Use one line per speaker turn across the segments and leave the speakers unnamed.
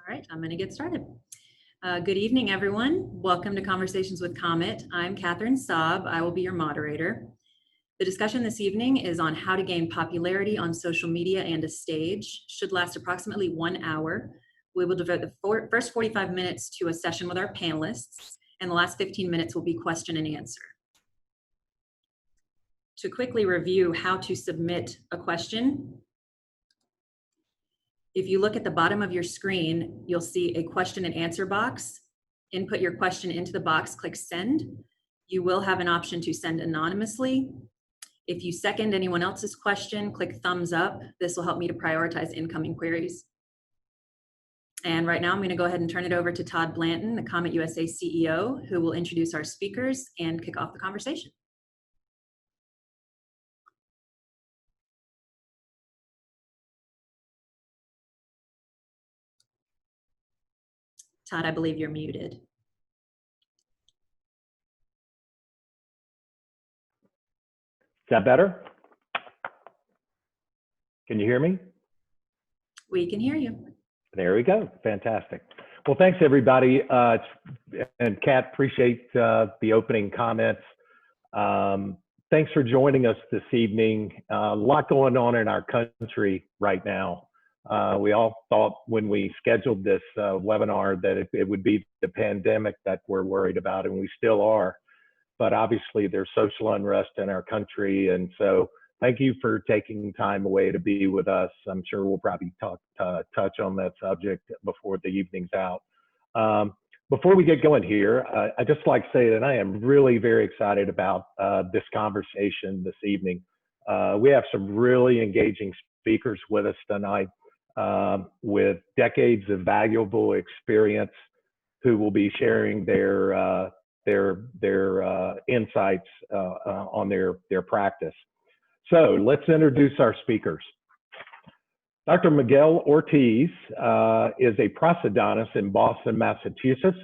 right, I'm going to get started. Good evening, everyone. Welcome to Conversations with Comet. I'm Catherine Saab. I will be your moderator. The discussion this evening is on how to gain popularity on social media and a stage. Should last approximately 1 hour. We will devote the first 45 minutes to a session with our panelists, and the last 15 minutes will be question and answer. To quickly review how to submit a question, if you look at the bottom of your screen, you'll see a question and answer box. Input your question into the box, click send. You will have an option to send anonymously. If you second anyone else's question, click thumbs up. This will help me to prioritize incoming queries. And right now I'm going to go ahead and turn it over to Todd Blanton, the Comet USA CEO, who will introduce our speakers and kick off the conversation. Todd, I believe you're muted.
Is that better? Can you hear me?
We can hear you.
There we go. Fantastic. Well, thanks everybody. And Kat, appreciate the opening comments. Thanks for joining us this evening. A lot going on in our country right now. We all thought when we scheduled this webinar that it would be the pandemic that we're worried about, and we still are. But obviously there's social unrest in our country, and so thank you for taking time away to be with us. I'm sure we'll probably touch on that subject before the evening's out. Before we get going here, I'd just like to say that I am really very excited about this conversation this evening. We have some really engaging speakers with us tonight with decades of valuable experience who will be sharing their insights on their practice. So let's introduce our speakers. Dr. Miguel Ortiz is a prosthodontist in Boston, Massachusetts.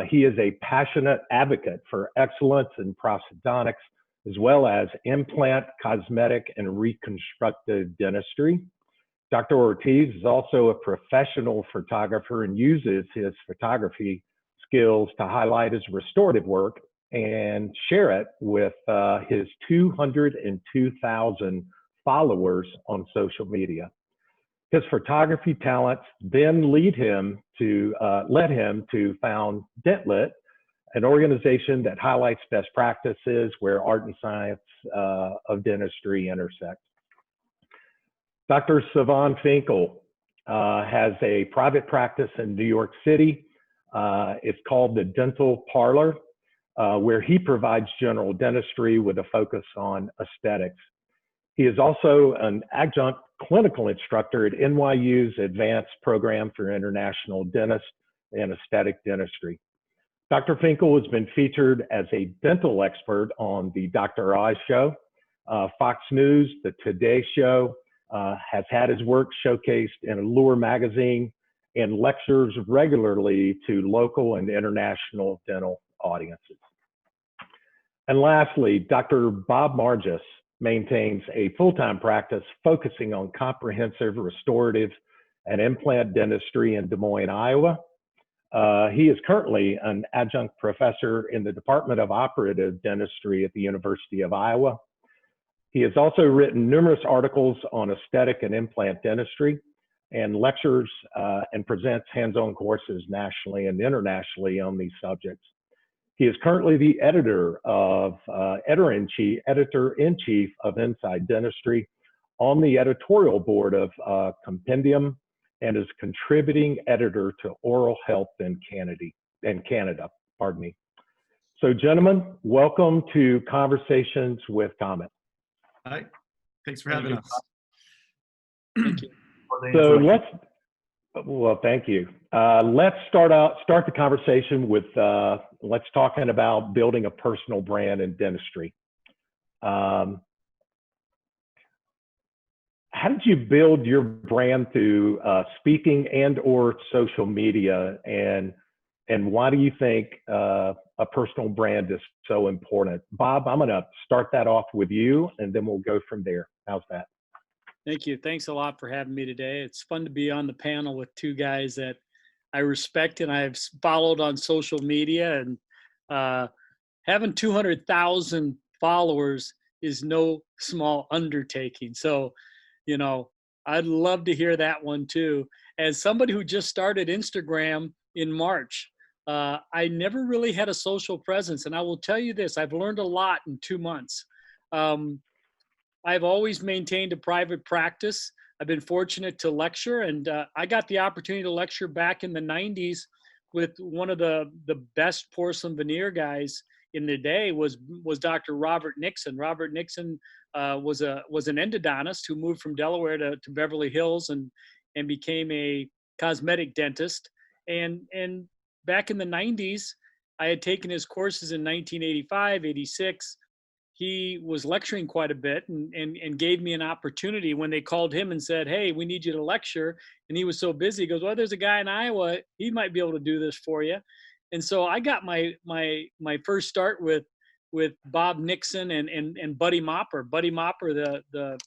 He is a passionate advocate for excellence in prosthodontics, as well as implant, cosmetic, and reconstructive dentistry. Dr. Ortiz is also a professional photographer and uses his photography skills to highlight his restorative work and share it with his 202,000 followers on social media. His photography talents then led him to found DentLit, an organization that highlights best practices where art and science of dentistry intersect. Dr. Sivan Finkel has a private practice in New York City. It's called the Dental Parlor, where he provides general dentistry with a focus on aesthetics. He is also an adjunct clinical instructor at NYU's Advanced Program for International Dentists and Aesthetic Dentistry. Dr. Finkel has been featured as a dental expert on the Dr. Oz Show, Fox News, the Today Show, has had his work showcased in Allure magazine, and lectures regularly to local and international dental audiences. And lastly, Dr. Bob Margis maintains a full-time practice focusing on comprehensive restorative and implant dentistry in Des Moines, Iowa. He is currently an adjunct professor in the Department of Operative Dentistry at the University of Iowa. He has also written numerous articles on aesthetic and implant dentistry and lectures and presents hands-on courses nationally and internationally on these subjects. He is currently the editor in chief of Inside Dentistry on the editorial board of Compendium and is contributing editor to Oral Health in Canada. Pardon me. So, gentlemen, welcome to Conversations with Comet.
Hi, thanks for having us.
Thank you.
So thank you. Let's start the conversation with let's talking about building a personal brand in dentistry. How did you build your brand through speaking and or social media, and why do you think a personal brand is so important? Bob, I'm going to start that off with you, and then we'll go from there. How's that?
Thank you. Thanks a lot for having me today. It's fun to be on the panel with two guys that I respect and I've followed on social media, and having 200,000 followers is no small undertaking. So, you know, I'd love to hear that one too. As somebody who just started Instagram in March, I never really had a social presence. And I will tell you this, I've learned a lot in 2 months. Um, I've always maintained a private practice. I've been fortunate to lecture, and I got the opportunity to lecture back in the 90s with one of the best porcelain veneer guys in the day was Dr. Robert Nixon. Robert Nixon was an endodontist who moved from Delaware to Beverly Hills and became a cosmetic dentist. And back in the 90s, I had taken his courses in 1985, 86. He was lecturing quite a bit and gave me an opportunity when they called him and said, "Hey, we need you to lecture." And he was so busy. He goes, "Well, there's a guy in Iowa. He might be able to do this for you." And so I got my first start with Bob Nixon and Buddy Mopper. Buddy Mopper, the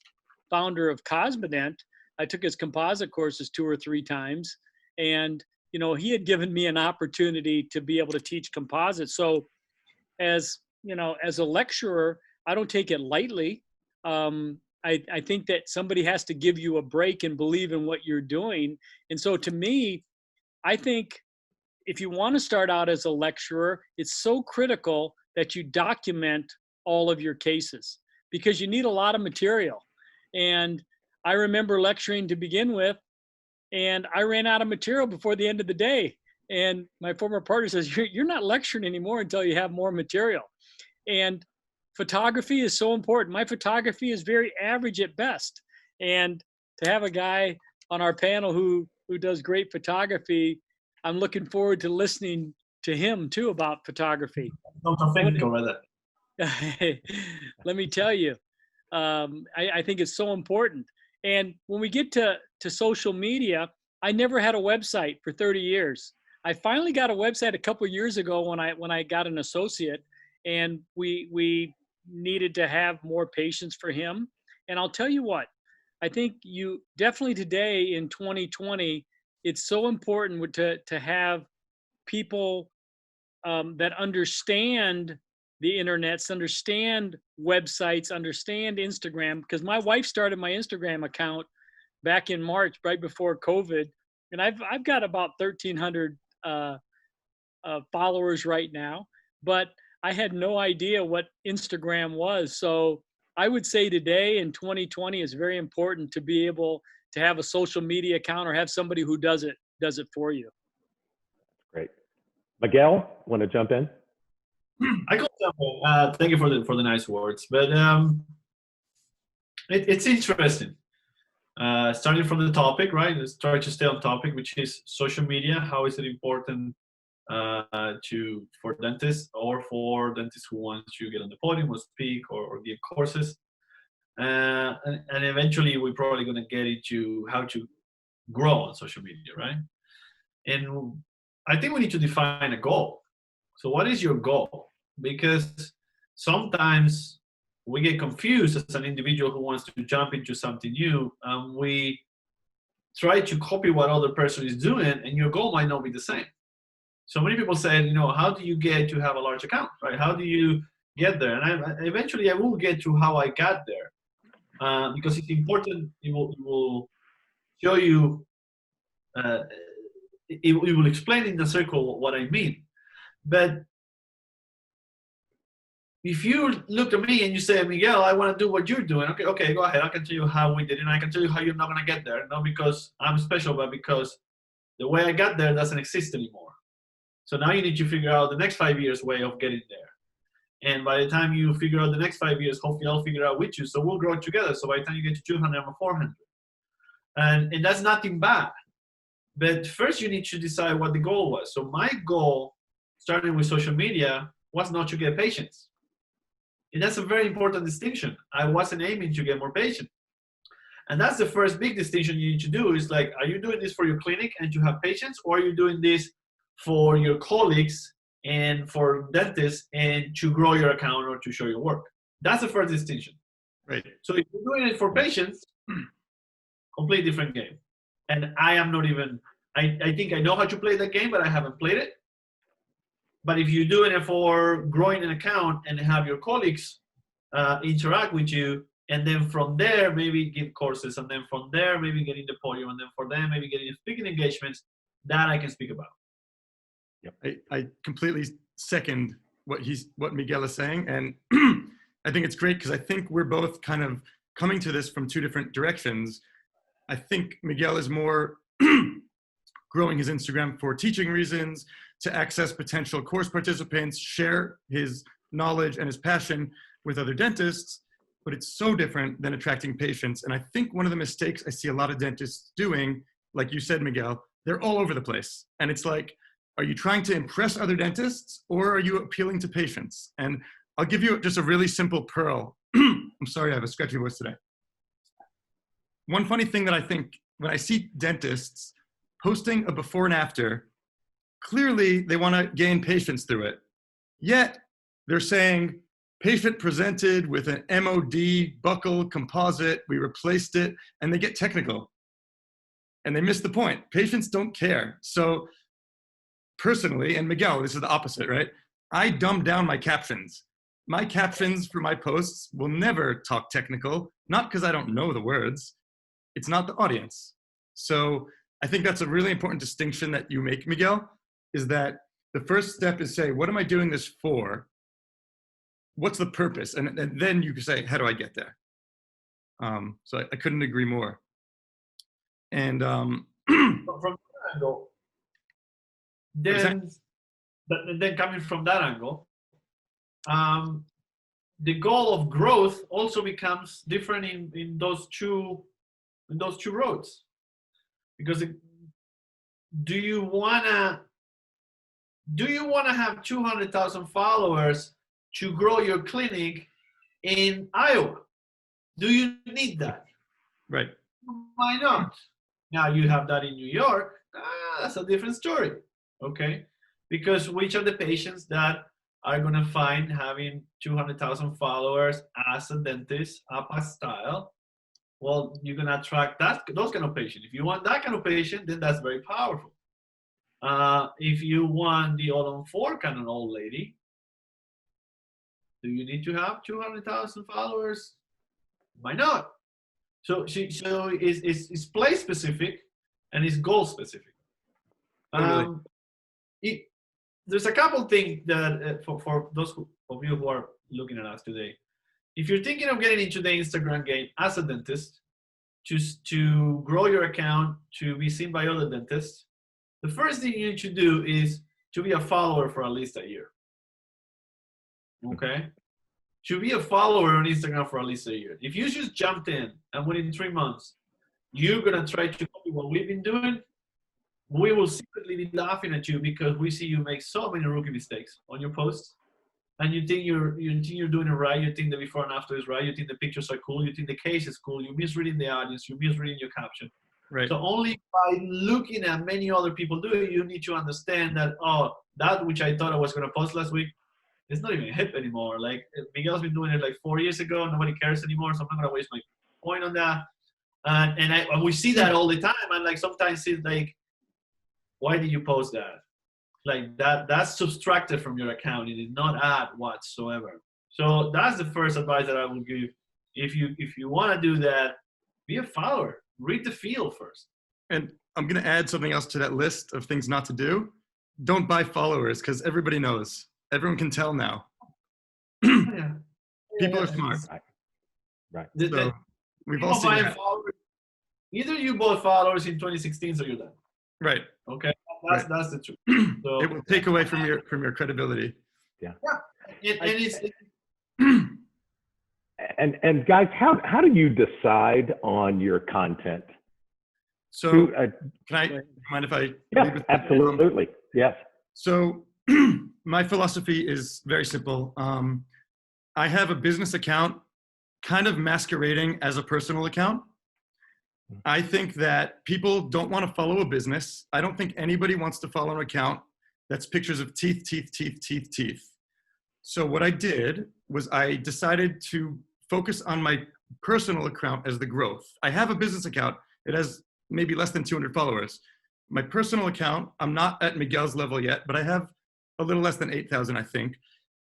founder of Cosmodent. I took his composite courses 2 or 3 times, and you know, he had given me an opportunity to be able to teach composites. So as you know, as a lecturer, I don't take it lightly. I think that somebody has to give you a break and believe in what you're doing. And so to me, I think if you want to start out as a lecturer, it's so critical that you document all of your cases because you need a lot of material. And I remember lecturing to begin with, and I ran out of material before the end of the day. And my former partner says, you're not lecturing anymore until you have more material. And photography is so important. My photography is very average at best. And to have a guy on our panel who does great photography, I'm looking forward to listening to him too about photography.
Not technical, rather.
Let me tell you, I think it's so important. And when we get to social media, I never had a website for 30 years. I finally got a website a couple of years ago when I got an associate, and we needed to have more patience for him. And I'll tell you what, I think you definitely today in 2020, it's so important to have people that understand the internets, understand websites, understand Instagram, because my wife started my Instagram account back in March, right before COVID. And I've got about 1,300 followers right now, but I had no idea what Instagram was. So I would say today in 2020 is very important to be able to have a social media account or have somebody who does it for you.
Great. Miguel, want to jump in?
I could thank you for the nice words, but it's interesting. Starting from the topic, right? Let's try to stay on topic, which is social media. How is it important for dentists or for dentists who want to get on the podium or speak or give courses? And eventually, we're probably going to get into how to grow on social media, right? And I think we need to define a goal. So what is your goal? Because sometimes we get confused as an individual who wants to jump into something new, and we try to copy what other person is doing, and your goal might not be the same. So many people say, you know, how do you get to have a large account, right? How do you get there? And eventually I will get to how I got there, because it's important. It will show you, it will explain in the circle what I mean. But if you look at me and you say, Miguel, I want to do what you're doing, okay, go ahead. I can tell you how we did it, and I can tell you how you're not going to get there. Not because I'm special, but because the way I got there doesn't exist anymore. So now you need to figure out the next 5 years way of getting there. And by the time you figure out the next 5 years, hopefully I'll figure out with you. So we'll grow together. So by the time you get to 200 or 400. And that's nothing bad. But first you need to decide what the goal was. So my goal, starting with social media, was not to get patients. And that's a very important distinction. I wasn't aiming to get more patients. And that's the first big distinction you need to do is like, are you doing this for your clinic and to have patients, or are you doing this for your colleagues and for dentists and to grow your account or to show your work? That's the first distinction.
Right.
So if you're doing it for patients, completely different game. And I am not even I think I know how to play that game, but I haven't played it. But if you're doing it for growing an account and have your colleagues interact with you, and then from there maybe give courses, and then from there maybe getting the podium, and then for them maybe getting speaking engagements, that I can speak about.
I completely second what Miguel is saying, and I think it's great because I think we're both kind of coming to this from two different directions. I think Miguel is more growing his Instagram for teaching reasons, to access potential course participants, share his knowledge and his passion with other dentists, but it's so different than attracting patients. And I think one of the mistakes I see a lot of dentists doing, like you said, Miguel, they're all over the place. And it's like, are you trying to impress other dentists or are you appealing to patients? And I'll give you just a really simple pearl. I'm sorry, I have a scratchy voice today. One funny thing that I think when I see dentists posting a before and after, clearly they want to gain patients through it. Yet they're saying patient presented with an MOD buccal composite, we replaced it, and they get technical. And they miss the point. Patients don't care. So personally, and Miguel, this is the opposite, right? I dumb down my captions. My captions for my posts will never talk technical, not because I don't know the words. It's not the audience. So I think that's a really important distinction that you make, Miguel, is that the first step is say, what am I doing this for? What's the purpose? And then you can say, how do I get there? So I couldn't agree more. And
From that angle, then coming from that angle, the goal of growth also becomes different in those two roads, because do you wanna have 200,000 followers to grow your clinic in Iowa? Do you need that?
right.
Why not? Now you have that in New York. That's a different story. Okay, because which are the patients that are going to find having 200,000 followers as a dentist, APA style? Well, you're going to attract those kind of patients. If you want that kind of patient, then that's very powerful. If you want the all-on-4 kind of old lady, do you need to have 200,000 followers? Why not? So it's place specific and it's goal specific.
Totally.
There's a couple things that for those of you who are looking at us today, if you're thinking of getting into the Instagram game as a dentist, to grow your account, to be seen by other dentists, the first thing you need to do is to be a follower for at least a year. Okay? To be a follower on Instagram for at least a year. If you just jumped in and within 3 months, you're going to try to copy what we've been doing, we will secretly be laughing at you because we see you make so many rookie mistakes on your posts. And you think you're doing it right. You think the before and after is right. You think the pictures are cool. You think the case is cool. You're misreading the audience. You're misreading your caption.
Right.
So only by looking at many other people do it, you need to understand that, oh, that which I thought I was going to post last week, it's not even hip anymore. Like Miguel's been doing it like 4 years ago. Nobody cares anymore. So I'm not going to waste my point on that. And we see that all the time. And like sometimes it's like, why did you post that? Like that's subtracted from your account. It did not add whatsoever. So that's the first advice that I will give. If you want to do that, be a follower. Read the field first.
And I'm going to add something else to that list of things not to do. Don't buy followers because everybody knows. Everyone can tell now.
Yeah.
People are smart.
Right.
So we've all seen that.
Either you bought followers in 2016 or you're done.
Right.
Okay. That's the truth. So,
It will take away from your credibility.
and it's
And guys, how do you decide on your content?
So
Who,
can I mind if I?
yeah, absolutely. Yes.
So my philosophy is very simple. I have a business account kind of masquerading as a personal account. I think that people don't want to follow a business. I don't think anybody wants to follow an account that's pictures of teeth, teeth, teeth, teeth, teeth. So what I did was I decided to focus on my personal account as the growth. I have a business account. It has maybe less than 200 followers. My personal account, I'm not at Miguel's level yet, but I have a little less than 8,000, I think.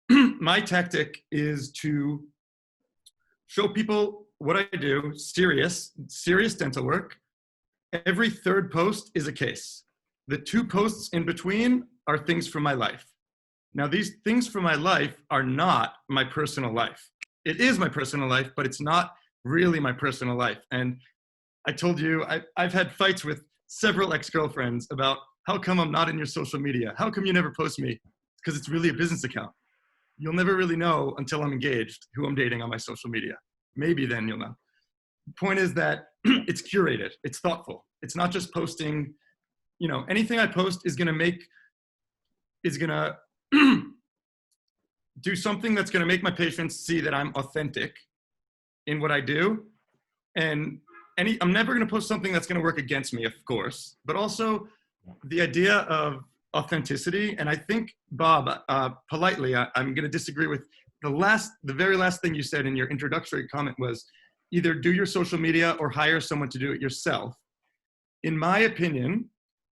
My tactic is to show people what I do, serious dental work. Every third post is a case. The 2 posts in between are things from my life. Now, these things from my life are not my personal life. It is my personal life, but it's not really my personal life. And I told you, I've had fights with several ex-girlfriends about how come I'm not in your social media? How come you never post me? Because it's really a business account. You'll never really know until I'm engaged who I'm dating on my social media. Maybe then you'll know. The point is that it's curated, it's thoughtful. It's not just posting, you know, anything I post is gonna do something that's gonna make my patients see that I'm authentic in what I do. And I'm never gonna post something that's gonna work against me, of course, but also the idea of authenticity. And I think, Bob, politely, I'm gonna disagree with the very last thing you said in your introductory comment was either do your social media or hire someone to do it yourself. In my opinion,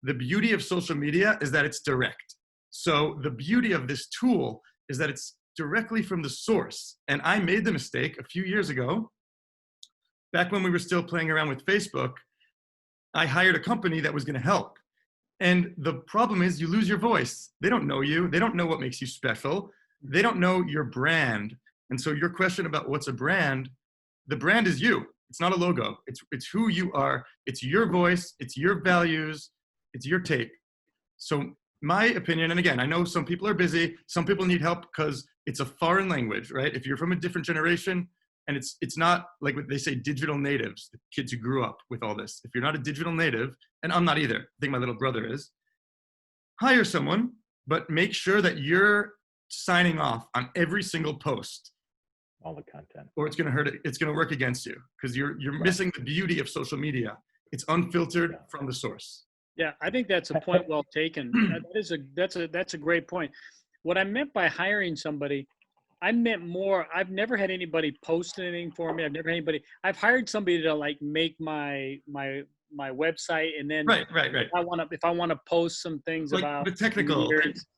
the beauty of social media is that it's direct. So the beauty of this tool is that it's directly from the source. And I made the mistake a few years ago, back when we were still playing around with Facebook, I hired a company that was gonna help. And the problem is you lose your voice. They don't know you. They don't know what makes you special. They don't know your brand. And so your question about what's a brand, the brand is you. It's not a logo. It's who you are. It's your voice. It's your values. It's your take. So my opinion, and again, I know some people are busy. Some people need help because it's a foreign language, right? If you're from a different generation, and it's not like what they say, digital natives, the kids who grew up with all this. If you're not a digital native, and I'm not either, I think my little brother is, hire someone, but make sure that you're signing off on every single post.
All the content.
Or it's going to hurt it. It's going to work against you because you're missing the beauty of social media. It's unfiltered from the source.
Yeah, I think that's a point well taken. That's a great point. What I meant by hiring somebody, I meant more. I've never had anybody post anything for me. I've hired somebody to like make my website, and then
Right.
if I want to post some things
like
about
the technical,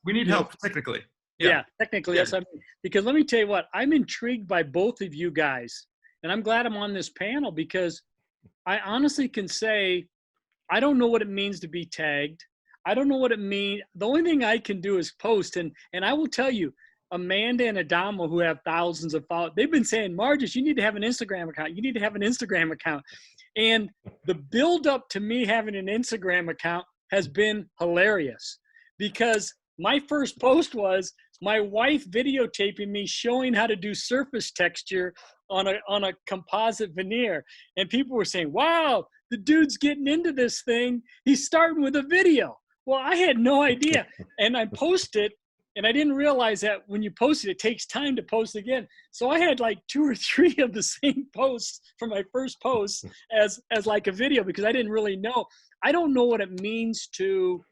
we need help technically.
Yeah, technically, yes. Because let me tell you what, I'm intrigued by both of you guys, and I'm glad I'm on this panel because I honestly can say I don't know what it means to be tagged. I don't know what it means. The only thing I can do is post, and I will tell you, Amanda and Adamo, who have thousands of followers, they've been saying, Margis, you need to have an Instagram account. You need to have an Instagram account. And the build up to me having an Instagram account has been hilarious because my first post was my wife videotaping me showing how to do surface texture on a composite veneer. And people were saying, wow, the dude's getting into this thing. He's starting with a video. Well, I had no idea. And I posted, and I didn't realize that when you post it, it takes time to post again. So I had like 2 or 3 of the same posts from my first post as like a video because I didn't really know. I don't know what it means to,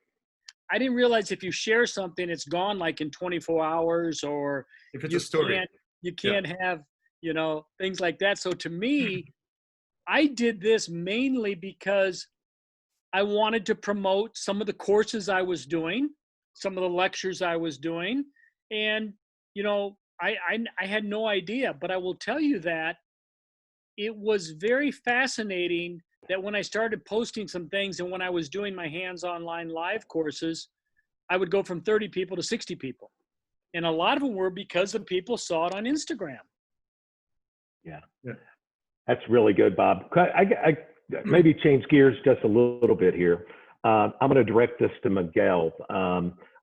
I didn't realize if you share something, it's gone like in 24 hours or
if it's a story.
You can't have, things like that. So to me, I did this mainly because I wanted to promote some of the courses I was doing, some of the lectures I was doing. And, I had no idea, but I will tell you that it was very fascinating that when I started posting some things and when I was doing my hands online live courses, I would go from 30 people to 60 people. And a lot of them were because the people saw it on Instagram.
Yeah. That's really good, Bob. I maybe change gears just a little bit here. I'm going to direct this to Miguel.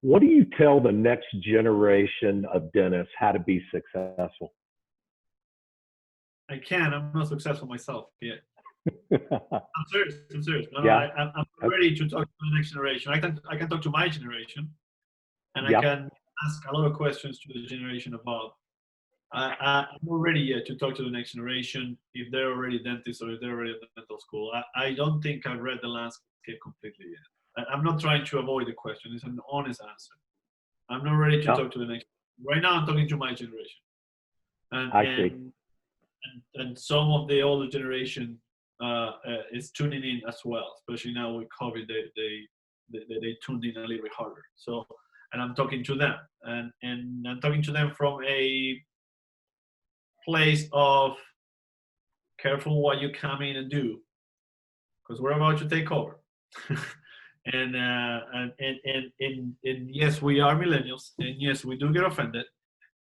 What do you tell the next generation of dentists how to be successful?
I can. I'm not successful myself yet. I'm serious. No,
yeah.
I'm ready to talk to the next generation. I can talk to my generation, and
yeah.
I can ask a lot of questions to the generation above. I'm not ready yet to talk to the next generation if they're already dentists or if they're already at the dental school. I don't think I've read the landscape completely yet. I'm not trying to avoid the question. It's an honest answer. I'm not ready to talk to the next. Right now, I'm talking to my generation. And some of the older generation is tuning in as well, especially now with COVID. they tuned in a little bit harder. So, and I'm talking to them, and I'm talking to them from a place of careful what you come in and do, because we're about to take over. And yes, we are millennials, and yes, we do get offended,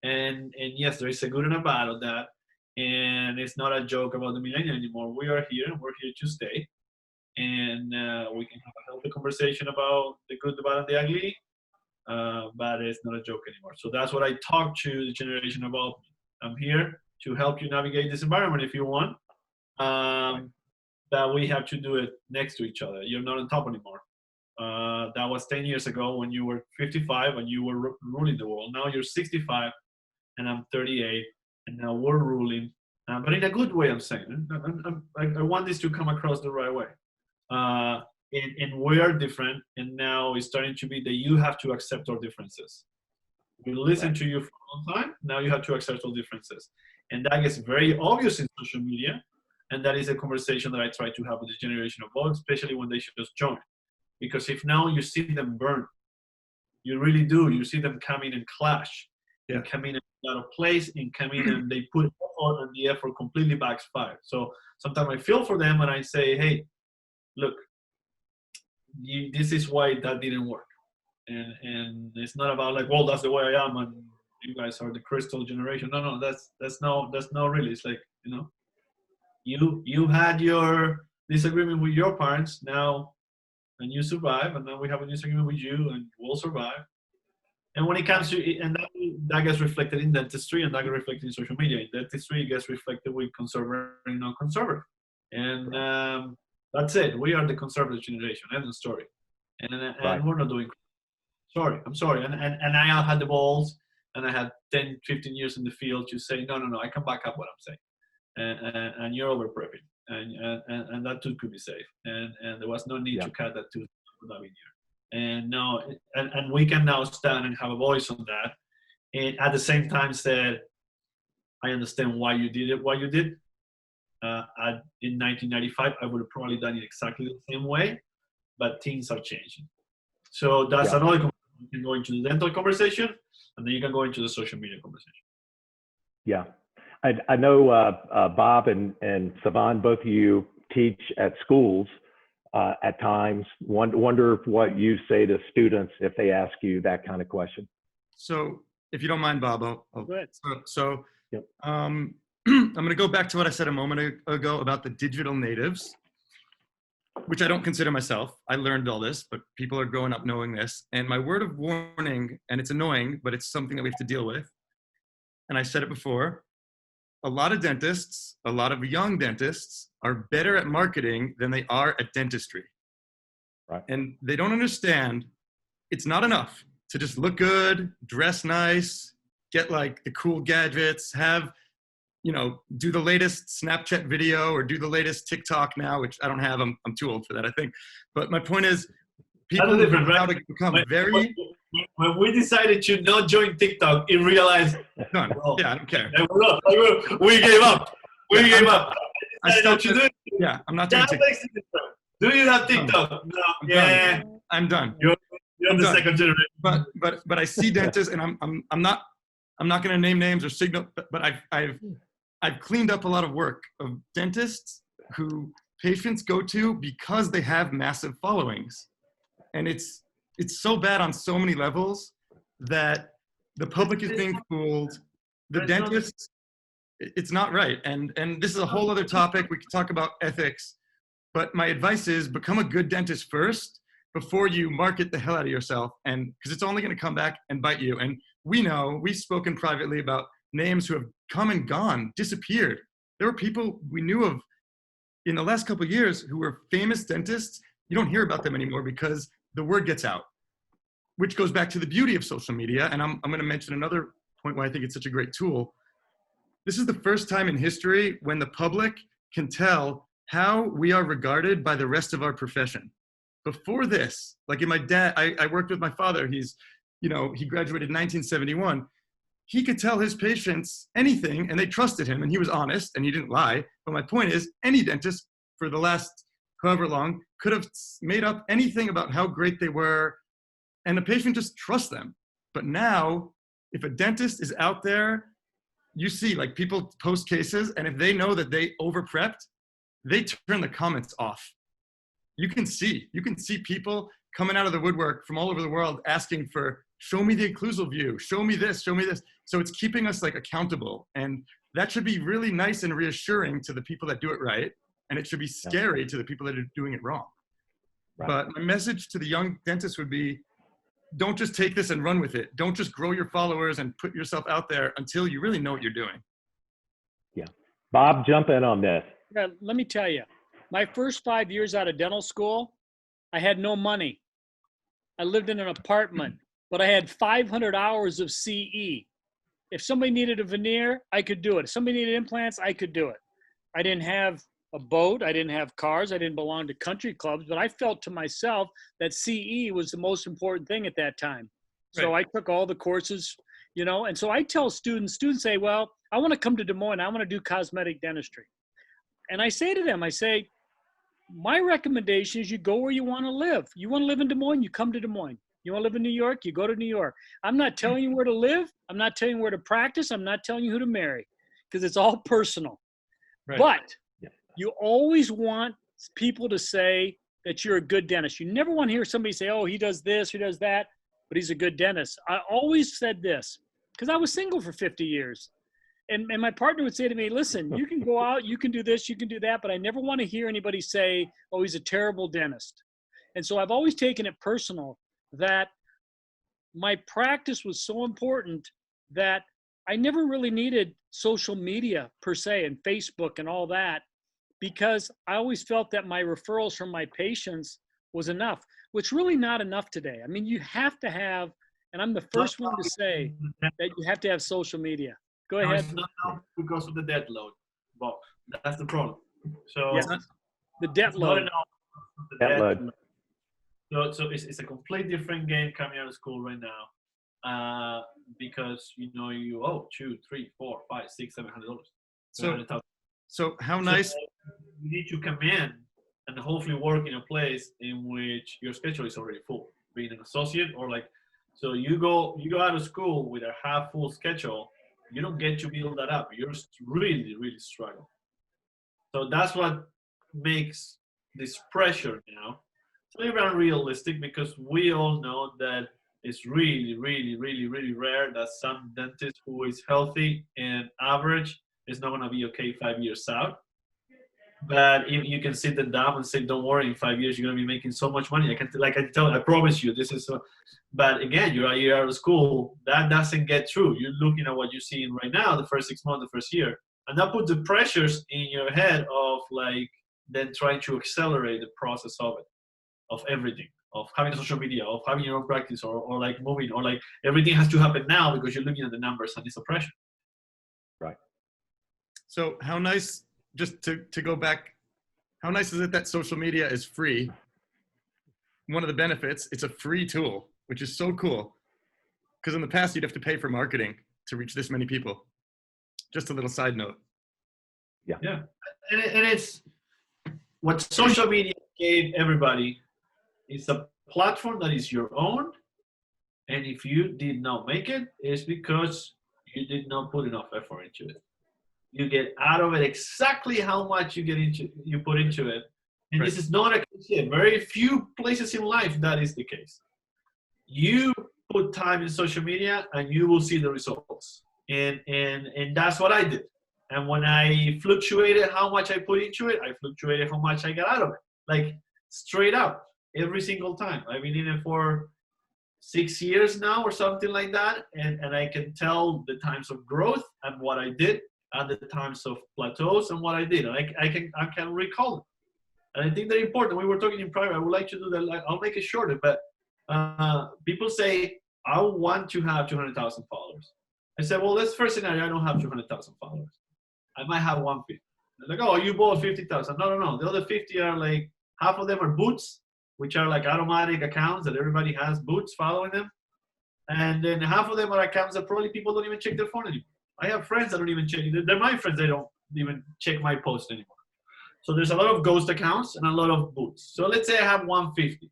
and yes, there is a good and a bad of that, and it's not a joke about the millennial anymore. We are here, and we're here to stay, and we can have a healthy conversation about the good, the bad, and the ugly, but it's not a joke anymore. So that's what I talk to the generation about. I'm here to help you navigate this environment if you want. That we have to do it next to each other. You're not on top anymore. That was 10 years ago when you were 55 and you were ruling the world. Now you're 65 and I'm 38 and now we're ruling. But in a good way, I'm saying. I want this to come across the right way. And we are different, and now it's starting to be that you have to accept our differences. We listen to you for a long time, now you have to accept all differences. And that gets very obvious in social media, and that is a conversation that I try to have with the generation of both, especially when they just join. Because if now you see them burn, you really do, you see them come in and clash, and come in out of place, and come in and they put effort, and the effort completely backfires. So sometimes I feel for them and I say, hey, look, this is why that didn't work. And it's not about like, well, that's the way I am and you guys are the crystal generation. No, that's not really. It's like, you know, you had your disagreement with your parents now, and you survive, and now we have a disagreement with you and we'll survive. And when it comes to, and that gets reflected in dentistry, and that gets reflected in social media. In dentistry, it gets reflected with conservative and non-conservative. And that's it. We are the conservative generation. End of story. And we're not doing. I'm sorry. And I had the balls, and I had 10, 15 years in the field to say, no, I can back up what I'm saying. And you're over prepping, and that tooth could be safe. And there was no need to cut that tooth for that year. And now, and we can now stand and have a voice on that. And at the same time said, I understand why you did it, what you did. In 1995, I would have probably done it exactly the same way, but things are changing. So that's another conversation. You can go into the dental conversation, and then you can go into the social media conversation.
Yeah. I know Bob and Savan, both of you teach at schools at times. Wonder what you say to students if they ask you that kind of question.
So if you don't mind, Bob, I'll
Go ahead.
So
Yep.
I'm going to go back to what I said a moment ago about the digital natives, which I don't consider myself. I learned all this, but people are growing up knowing this. And my word of warning, and it's annoying, but it's something that we have to deal with. And I said it before, a lot of dentists, a lot of young dentists are better at marketing than they are at dentistry.
Right.
And they don't understand it's not enough to just look good, dress nice, get like the cool gadgets, have, you know, do the latest Snapchat video or do the latest TikTok now, which I don't have. I'm too old for that, I think. But my point is, people know how to become very.
When we decided to not join TikTok, in real life,
done. Yeah, I don't care.
We gave up. We gave up.
I still
to do it.
Yeah, I'm not doing
That
TikTok.
makes it different. Do you have TikTok? No. Yeah.
I'm done.
You're the
done.
second generation.
But I see dentists, and I'm not going to name names or signal, but I've cleaned up a lot of work of dentists who patients go to because they have massive followings, and it's so bad on so many levels that the public is being fooled. The dentists, it's not right. And this is a whole other topic. We could talk about ethics, but my advice is become a good dentist first before you market the hell out of yourself, and because it's only going to come back and bite you. And we know, we've spoken privately about names who have come and gone, disappeared. There were people we knew of in the last couple of years who were famous dentists. You don't hear about them anymore because the word gets out, which goes back to the beauty of social media. And I'm going to mention another point why I think it's such a great tool. This is the first time in history when the public can tell how we are regarded by the rest of our profession. Before this, like in my dad, I worked with my father. He's, you know, he graduated in 1971. He could tell his patients anything and they trusted him, and he was honest and he didn't lie. But my point is, any dentist for the last however long, could have made up anything about how great they were, and the patient just trusts them. But now, if a dentist is out there, you see like people post cases, and if they know that they over-prepped, they turn the comments off. You can see people coming out of the woodwork from all over the world asking for, show me the occlusal view, show me this, show me this. So it's keeping us like accountable. And that should be really nice and reassuring to the people that do it right. And it should be scary to the people that are doing it wrong.
Right.
But my message to the young dentists would be, don't just take this and run with it. Don't just grow your followers and put yourself out there until you really know what you're doing.
Yeah. Bob, jump in on this.
Yeah, let me tell you, my first 5 years out of dental school, I had no money. I lived in an apartment, but I had 500 hours of CE. If somebody needed a veneer, I could do it. If somebody needed implants, I could do it. I didn't have a boat. I didn't have cars. I didn't belong to country clubs, but I felt to myself that CE was the most important thing at that time. So I took all the courses, you know, and so I tell students say, well, I want to come to Des Moines. I want to do cosmetic dentistry. And I say to them, I say, my recommendation is you go where you want to live. You want to live in Des Moines, you come to Des Moines. You want to live in New York, you go to New York. I'm not telling you where to live. I'm not telling you where to practice. I'm not telling you who to marry, because it's all personal. Right. But you always want people to say that you're a good dentist. You never want to hear somebody say, oh, he does this, he does that, but he's a good dentist. I always said this, because I was single for 50 years. And my partner would say to me, listen, you can go out, you can do this, you can do that, but I never want to hear anybody say, oh, he's a terrible dentist. And so I've always taken it personal that my practice was so important that I never really needed social media per se and Facebook and all that, because I always felt that my referrals from my patients was enough, which really not enough today. I mean, you have to have, and I'm the first one to say that you have to have social media. Go ahead.
No, it's not now because of the debt load, Bob. That's the problem. So
the debt load.
Debt load.
So it's a completely different game coming out of school right now, because you owe $200, $300, $400, $500, $600, $700.
So how nice.
So you need to come in and hopefully work in a place in which your schedule is already full, being an associate or like. So you go out of school with a half full schedule. You don't get to build that up. You're really, really struggling. So that's what makes this pressure now. It's a little unrealistic, because we all know that it's really, really, really, really rare that some dentist who is healthy and average is not going to be okay 5 years out. But if you can sit them down and say, don't worry, in 5 years, you're going to be making so much money. I promise you, this is so. But again, you're a year out of school. That doesn't get through. You're looking at what you're seeing right now, the first 6 months, the first year. And that puts the pressures in your head of like, then trying to accelerate the process of it, of everything, of having social media, of having your own practice, or like moving, or like everything has to happen now because you're looking at the numbers and it's a pressure.
Right.
So how nice, just to go back, how nice is it that social media is free? One of the benefits, it's a free tool, which is so cool. Because in the past, you'd have to pay for marketing to reach this many people. Just a little side note.
Yeah. And it's what social media gave everybody is a platform that is your own. And if you did not make it, it's because you did not put enough effort into it. You get out of it exactly how much you put into it. And This is not a case. Very few places in life that is the case. You put time in social media and you will see the results. And that's what I did. And when I fluctuated how much I put into it, I fluctuated how much I got out of it. Like straight up, every single time. I've been in it for 6 years now or something like that. And I can tell the times of growth and what I did, and the times of plateaus and what I did. And I can recall it. And I think they're important. We were talking in private. I would like to do that. I'll make it shorter. But people say, I want to have 200,000 followers. I said, well, let's first scenario, I don't have 200,000 followers. I might have 150. They're like, oh, you bought 50,000. No. The other 50 are like, half of them are boots, which are like automatic accounts that everybody has boots following them. And then half of them are accounts that probably people don't even check their phone anymore. I have friends that don't even check. They're my friends. They don't even check my post anymore. So there's a lot of ghost accounts and a lot of boots. So let's say I have 150.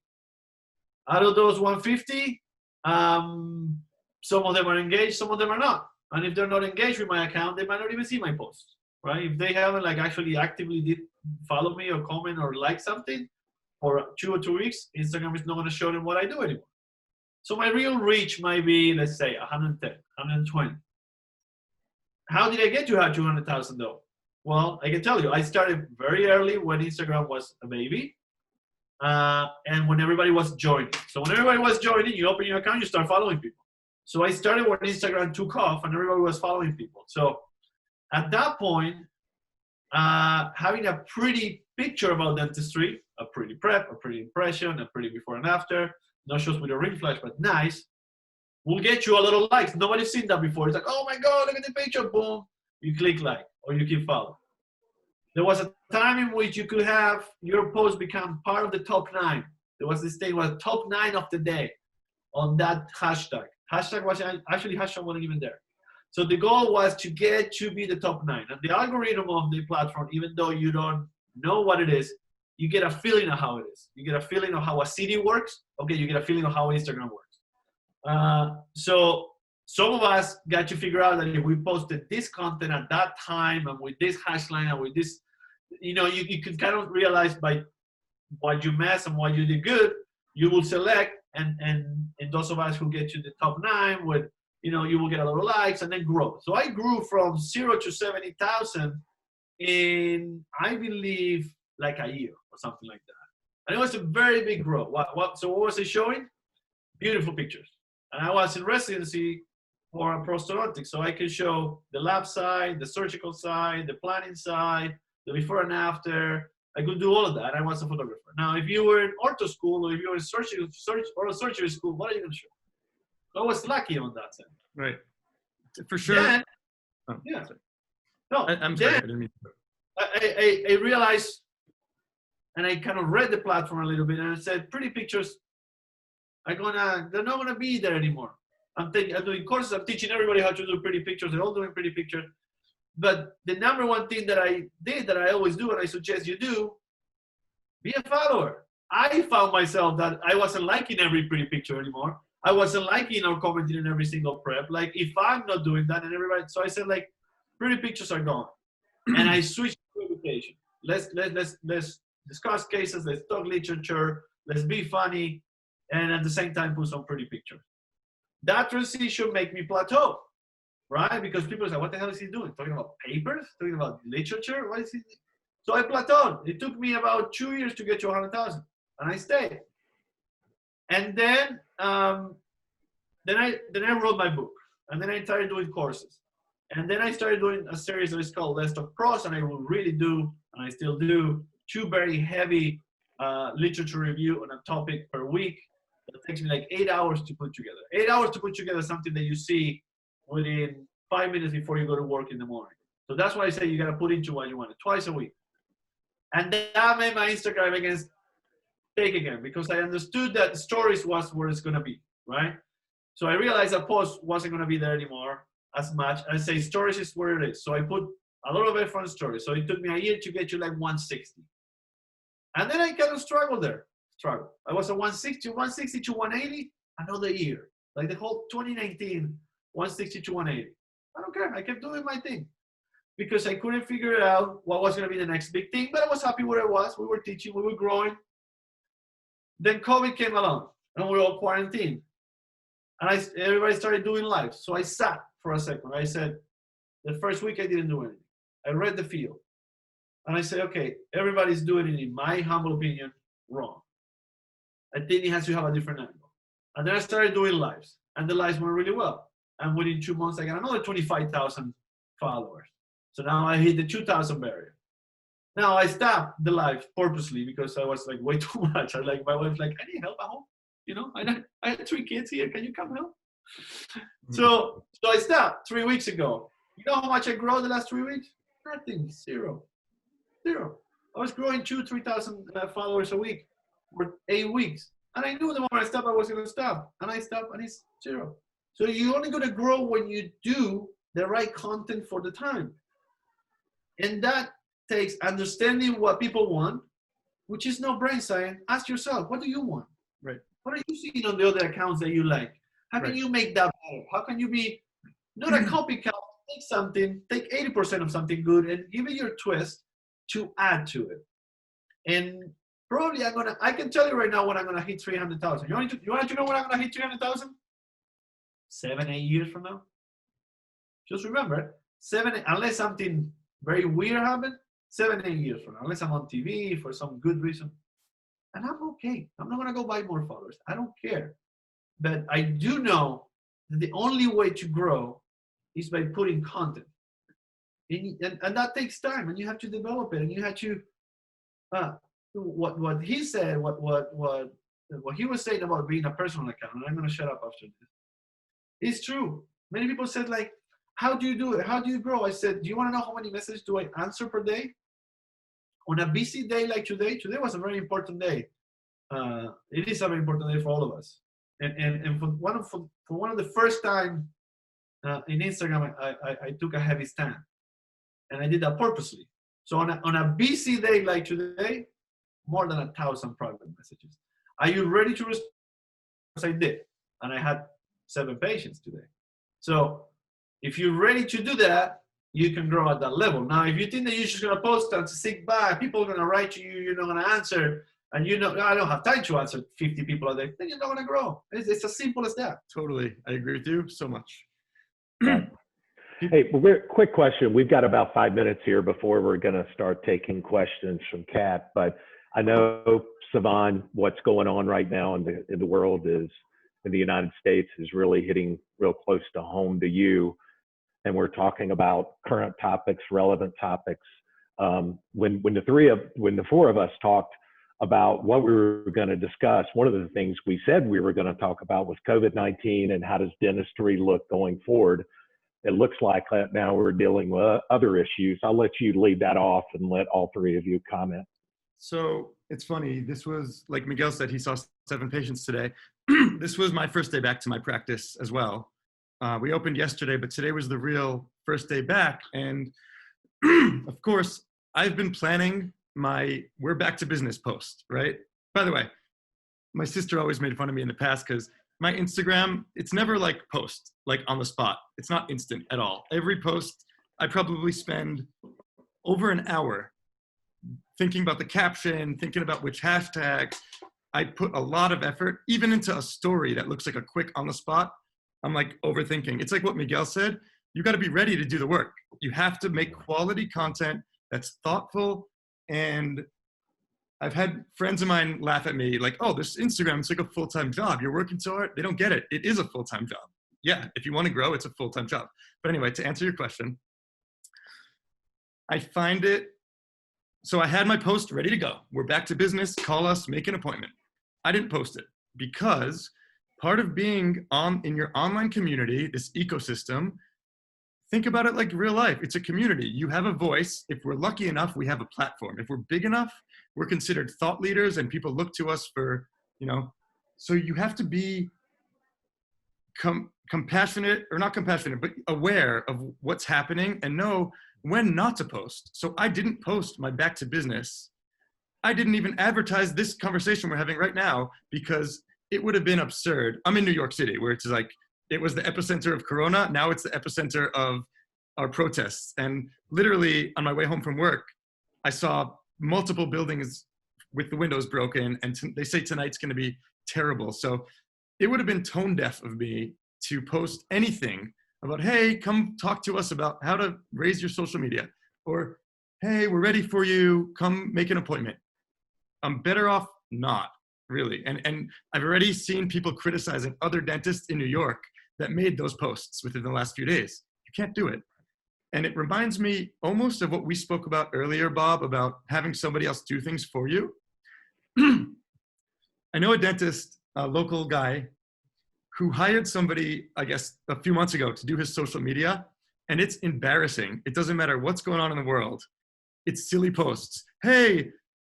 Out of those 150, some of them are engaged, some of them are not. And if they're not engaged with my account, they might not even see my posts, right? If they haven't like actually actively did follow me or comment or like something for 2 or 3 weeks, Instagram is not going to show them what I do anymore. So my real reach might be, let's say, 110, 120. How did I get to have 200,000 though? Well, I can tell you, I started very early when Instagram was a baby, and when everybody was joining. So when everybody was joining, you open your account, you start following people. So I started when Instagram took off and everybody was following people. So at that point, having a pretty picture about dentistry, a pretty prep, a pretty impression, a pretty before and after, no shows with a ring flash, but nice, will get you a lot of likes. Nobody's seen that before. It's like, oh my God, look at the picture, boom. You click like, or you keep following. There was a time in which you could have your post become part of the top 9. There was this thing, was top 9 of the day on that hashtag. Hashtag was actually, hashtag wasn't even there. So the goal was to get to be the top 9. And the algorithm of the platform, even though you don't know what it is, you get a feeling of how it is. You get a feeling of how a city works. Okay, you get a feeling of how Instagram works. So some of us got to figure out that if we posted this content at that time and with this hashtag and with this, you know, you can kind of realize by what you mess and what you did good, you will select, and those of us who get to the top 9 would, you know, you will get a lot of likes and then grow. So I grew from 0 to 70,000 in, I believe, like a year or something like that. And it was a very big growth. So what was it showing? Beautiful pictures. And I was in residency for a prosthodontic, so I could show the lab side, the surgical side, the planning side, the before and after. I could do all of that. I was a photographer. Now, if you were in ortho school or if you were in surgery school, what are you going to show? So I was lucky on that sense.
Right. For sure.
Then,
Oh,
yeah.
sorry.
No,
I'm sorry. I
then
didn't mean to.
I realized, and I kind of read the platform a little bit, and I said, pretty pictures they're not gonna be there anymore. I'm doing courses, I'm teaching everybody how to do pretty pictures. They're all doing pretty pictures. But the number one thing that I did, that I always do, and I suggest you do, be a follower. I found myself that I wasn't liking every pretty picture anymore. I wasn't liking or commenting on every single prep. Like, if I'm not doing that, and everybody, so I said, like, pretty pictures are gone. And I switched to education. Let's discuss cases, let's talk literature, let's be funny, and at the same time put some pretty pictures. That transition made me plateau, right? Because people say, what the hell is he doing? Talking about papers? Talking about literature? What is he? So I plateaued. It took me about 2 years to get to 100,000, and I stayed. And then I wrote my book, and then I started doing courses. And then I started doing a series that is called Let's Talk Pros, and I will really do, and I still do, 2 very heavy literature review on a topic per week. That takes me like 8 hours to put together. 8 hours to put together something that you see within 5 minutes before you go to work in the morning. So that's why I say you got to put into what you want, twice a week. And that made my Instagram against take again, because I understood that stories was where it's going to be, right? So I realized that post wasn't going to be there anymore as much. I say stories is where it is. So I put a lot of effort on stories. So it took me a year to get to like 160. And then I kind of struggled there. I was at 160 to 180, another year. Like the whole 2019, 160 to 180. I don't care. I kept doing my thing because I couldn't figure out what was going to be the next big thing, but I was happy where I was. We were teaching, we were growing. Then COVID came along and we were all quarantined. And everybody started doing live. So I sat for a second. I said, the first week I didn't do anything. I read the field. And I said, okay, everybody's doing it, in my humble opinion, wrong. I think it has to have a different angle. And then I started doing lives. And the lives went really well. And within 2 months, I got another 25,000 followers. So now I hit the 2,000 barrier. Now I stopped the live purposely because I was like way too much. I like, my wife's like, I need help at home. You know, I had 3 kids here. Can you come help? So I stopped 3 weeks ago. You know how much I grew the last 3 weeks? Nothing, zero. I was growing 2,000-3,000 followers a week for 8 weeks. And I knew the moment I stopped, I was going to stop. And I stopped and it's zero. So you're only going to grow when you do the right content for the time. And that
takes understanding what people want, which is no brain science. Ask yourself, what do you want?
Right.
What are you seeing on the other accounts that you like? How can
Right.
you make that better? How can you be not a copycat? Take something, take 80% of something good and give it your twist to add to it. And probably I can tell you right now when I'm gonna hit 300,000. You want to know when I'm gonna hit 300,000? 7, 8 years from now. Just remember, unless something very weird happened, 7, 8 years from now, unless I'm on TV for some good reason. And I'm okay. I'm not gonna go buy more followers. I don't care. But I do know that the only way to grow is by putting content. And that takes time, and you have to develop it, and you have to what he said, what he was saying about being a personal account, and I'm gonna shut up after this. It's true. Many people said, like, how do you do it? How do you grow? I said, do you want to know how many messages do I answer per day? On a busy day like today was a very important day. It is a very important day for all of us. And for one of the first time in Instagram, I took a heavy stand, and I did that purposely. So on a busy day like today, more than 1,000 private messages. Are you ready to respond? Yes, I did, and I had 7 patients today. So if you're ready to do that, you can grow at that level. Now, if you think that you're just gonna post and sit back, people are gonna write to you, you're not gonna answer, and I don't have time to answer 50 people a day, then you're not gonna grow. It's as simple as that.
Totally. I agree with you so much.
Hey, quick question. We've got about 5 minutes here before we're going to start taking questions from Kat. But I know, Savan, what's going on right now in the world is in the United States is really hitting real close to home to you. And we're talking about current topics, relevant topics. When the 4 of us talked about what we were going to discuss, one of the things we said we were going to talk about was COVID-19 and how does dentistry look going forward. It looks like now we're dealing with other issues. I'll let you lead that off and let all 3 of you comment.
So it's funny. This was, like Miguel said, he saw 7 patients today. This was my first day back to my practice as well. We opened yesterday, but today was the real first day back. And of course, I've been planning my "we're back to business" post, right? By the way, my sister always made fun of me in the past because my Instagram, it's never like post, like on the spot. It's not instant at all. Every post, I probably spend over an hour thinking about the caption, thinking about which hashtags. I put a lot of effort, even into a story that looks like a quick on the spot. I'm like overthinking. It's like what Miguel said. You got to be ready to do the work. You have to make quality content that's thoughtful. And I've had friends of mine laugh at me like, oh, this Instagram, it's like a full-time job. You're working so hard. They don't get it. It is a full-time job. Yeah, if you want to grow, it's a full-time job. But anyway, to answer your question, I find it, so I had my post ready to go. We're back to business, call us, make an appointment. I didn't post it because part of being in your online community, this ecosystem, think about it like real life. It's a community. You have a voice. If we're lucky enough, we have a platform. If we're big enough, we're considered thought leaders and people look to us for, so you have to be compassionate, or not compassionate, but aware of what's happening and know when not to post. So I didn't post my back to business. I didn't even advertise this conversation we're having right now because it would have been absurd. I'm in New York City, where it's like, it was the epicenter of Corona. Now it's the epicenter of our protests. And literally on my way home from work, I saw multiple buildings with the windows broken, and they say tonight's gonna be terrible. So it would have been tone deaf of me to post anything about, hey, come talk to us about how to raise your social media, or hey, we're ready for you, come make an appointment. I'm better off not, really. And I've already seen people criticizing other dentists in New York that made those posts within the last few days. You can't do it. And it reminds me almost of what we spoke about earlier, Bob, about having somebody else do things for you. I know a dentist, a local guy, who hired somebody, I guess, a few months ago to do his social media, and it's embarrassing. It doesn't matter what's going on in the world. It's silly posts. Hey,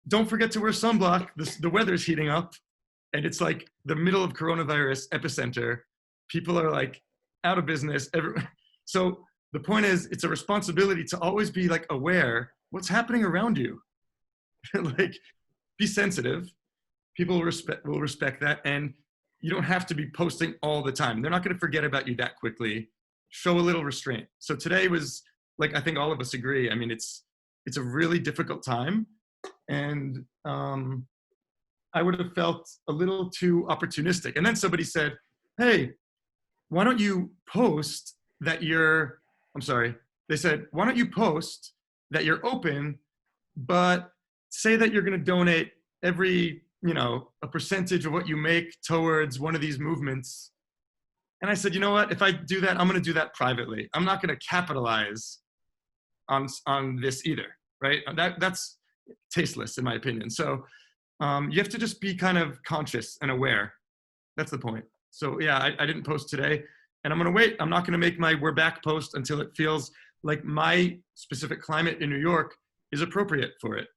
don't forget to wear sunblock. The weather's heating up, and it's like the middle of coronavirus epicenter. People are like out of business. So the point is, it's a responsibility to always be like aware what's happening around you? Like, be sensitive. People will respect that. And you don't have to be posting all the time. They're not going to forget about you that quickly. Show a little restraint. So today was, like, I think all of us agree. I mean, it's a really difficult time. And I would have felt a little too opportunistic. And then somebody said, hey, why don't you post that you're, they said, why don't you post that you're open, but say that you're going to donate every, a percentage of what you make towards one of these movements. And I said, you know what, if I do that, I'm going to do that privately. I'm not going to capitalize on this either, right? That's tasteless in my opinion. So you have to just be kind of conscious and aware. That's the point. So yeah, I didn't post today, and I'm going to wait. I'm not going to make my We're Back post until it feels like my specific climate in New York is appropriate for it.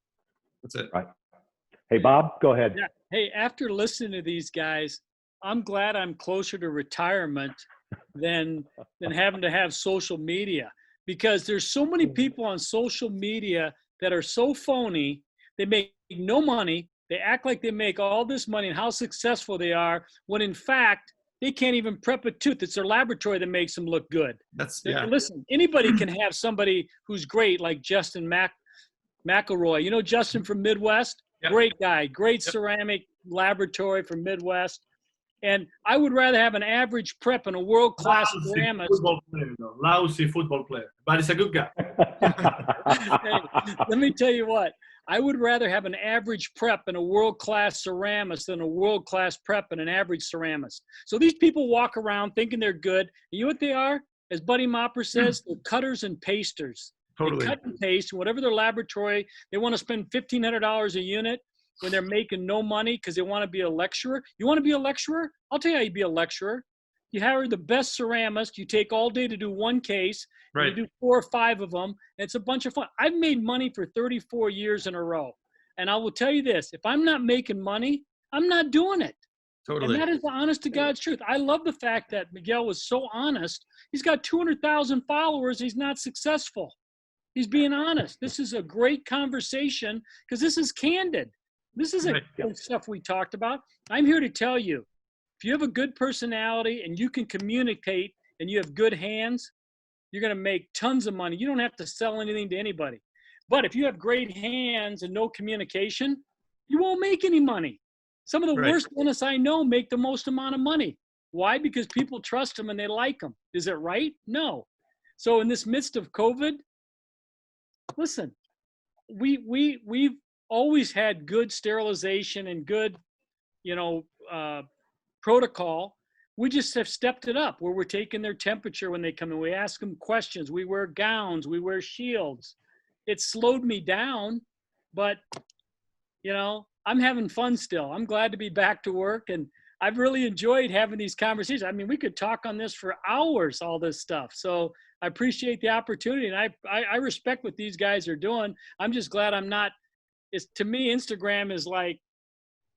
That's it.
Right. Hey, Bob, go ahead.
Yeah. Hey, after listening to these guys, I'm glad I'm closer to retirement than having to have social media, because there's so many people on social media that are so phony. They make no money. They act like they make all this money and how successful they are, when in fact, they can't even prep a tooth. It's their laboratory that makes them look good. Listen, anybody can have somebody who's great, like Justin McElroy. You know Justin from Midwest? Yep. Great guy, great ceramic laboratory from Midwest. And I would rather have an average prep and a world-class ceramist.
Lousy football player, but he's a good guy.
Hey, let me tell you what. I would rather have an average prep and a world-class ceramist than a world-class prep and an average ceramist. So these people walk around thinking they're good. And you know what they are? As Buddy Mopper says, they're cutters and pasters.
Totally.
They cut and paste, whatever their laboratory. They want to spend $1,500 a unit when they're making no money because they want to be a lecturer. You want to be a lecturer? I'll tell you how you be a lecturer. You hire the best ceramist. You take all day to do one case. Right. You do 4 or 5 of them. And it's a bunch of fun. I've made money for 34 years in a row. And I will tell you this, if I'm not making money, I'm not doing it.
Totally.
And that is the honest to God's truth. I love the fact that Miguel was so honest. He's got 200,000 followers. He's not successful. He's being honest. This is a great conversation because this is candid. This isn't stuff we talked about. I'm here to tell you, if you have a good personality and you can communicate and you have good hands, you're going to make tons of money. You don't have to sell anything to anybody. But if you have great hands and no communication, you won't make any money. Some of the worst dentists I know make the most amount of money. Why? Because people trust them and they like them. Is it right? No. So in this midst of COVID, listen, we've always had good sterilization and good, protocol. We just have stepped it up where we're taking their temperature when they come in. We ask them questions. We wear gowns. We wear shields. It slowed me down, but, I'm having fun still. I'm glad to be back to work, and I've really enjoyed having these conversations. I mean, we could talk on this for hours, all this stuff. So I appreciate the opportunity, and I respect what these guys are doing. I'm just glad I'm not. To me, Instagram is like,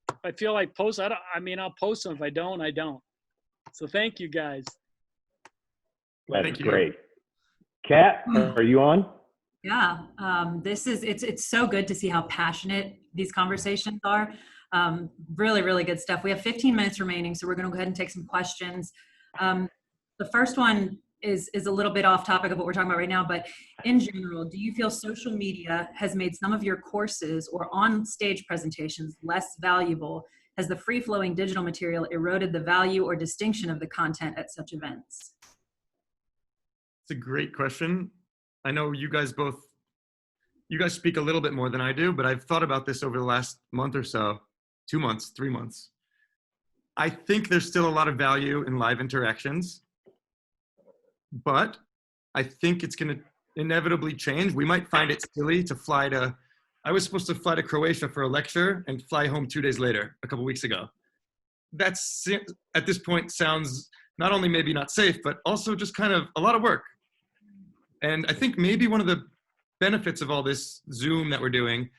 if I feel like post, I'll post them. If I don't, I don't. So thank you guys.
That's great. Kat, are you on?
Yeah, it's so good to see how passionate these conversations are. Really, really good stuff. We have 15 minutes remaining, so we're going to go ahead and take some questions. The first one is a little bit off topic of what we're talking about right now, but in general, do you feel social media has made some of your courses or on-stage presentations less valuable? Has the free-flowing digital material eroded the value or distinction of the content at such events?
It's a great question. I know you guys speak a little bit more than I do, but I've thought about this over the last month or so, 2 months, 3 months. I think there's still a lot of value in live interactions, but I think it's going to inevitably change. We might find it silly to I was supposed to fly to Croatia for a lecture and fly home 2 days later, a couple weeks ago. That's, at this point, sounds not only maybe not safe, but also just kind of a lot of work. And I think maybe one of the benefits of all this Zoom that we're doing,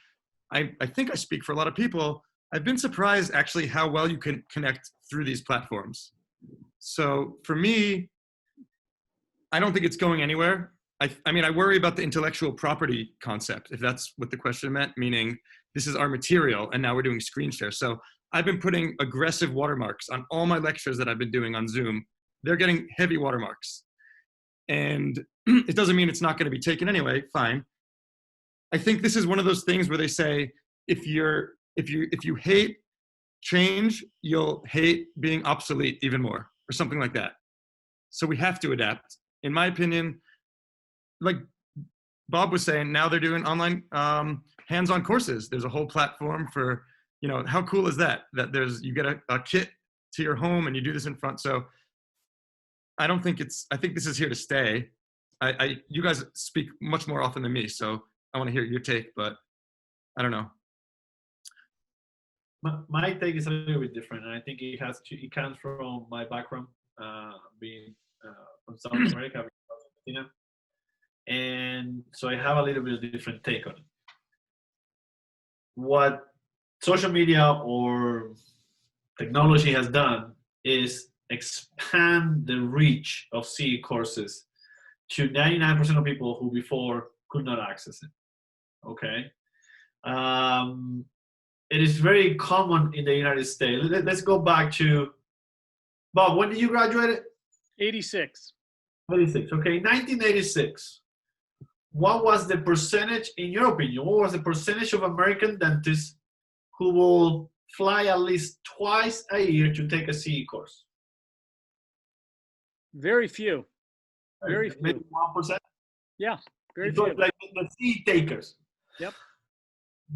I think I speak for a lot of people, I've been surprised actually how well you can connect through these platforms. So for me, I don't think it's going anywhere. I mean, I worry about the intellectual property concept, if that's what the question meant, meaning this is our material and now we're doing screen share. So I've been putting aggressive watermarks on all my lectures that I've been doing on Zoom. They're getting heavy watermarks. And it doesn't mean it's not going to be taken anyway, fine. I think this is one of those things where they say, if you hate change, you'll hate being obsolete even more, or something like that. So we have to adapt. In my opinion, like Bob was saying, now they're doing online hands-on courses. There's a whole platform for, you know, how cool is that? That you get a kit to your home and you do this in front. So I think this is here to stay. You guys speak much more often than me, so I want to hear your take, but I don't know.
My take is a little bit different, and I think it comes from my background, being from South America, Argentina, and so I have a little bit of different take on it. What social media or technology has done is expand the reach of CE courses to 99% of people who before could not access it. Okay. It is very common in the United States. Let's go back to, Bob, when did you graduate?
86.
86, okay. 1986. What was the percentage, in your opinion, what was the percentage of American dentists who will fly at least twice a year to take a CE course?
Very few. Very
Maybe
few.
1%?
Yeah, very
So,
few.
like the CE takers.
Yep.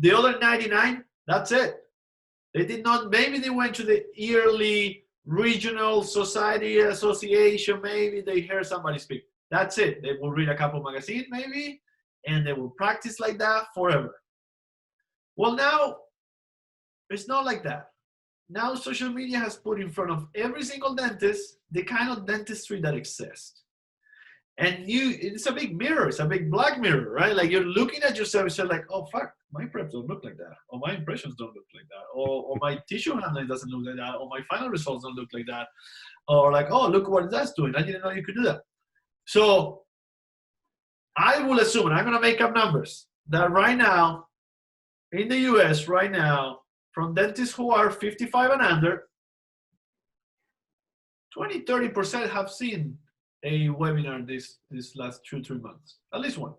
The other 99, that's it. They did not, maybe they went to the yearly regional society association, maybe they heard somebody speak. That's it. They will read a couple magazines maybe, and they will practice like that forever. Well, now, it's not like that. Now social media has put in front of every single dentist the kind of dentistry that exists. And it's a big mirror, it's a big black mirror, right? Like you're looking at yourself and you're like, oh fuck, my preps don't look like that, or my impressions don't look like that, or my tissue handling doesn't look like that, or my final results don't look like that, or like, oh, look what that's doing, I didn't know you could do that. So I will assume, and I'm gonna make up numbers, that right now, in the US right now, from dentists who are 55 and under, 20-30% have seen a webinar this last 2-3 months, at least one,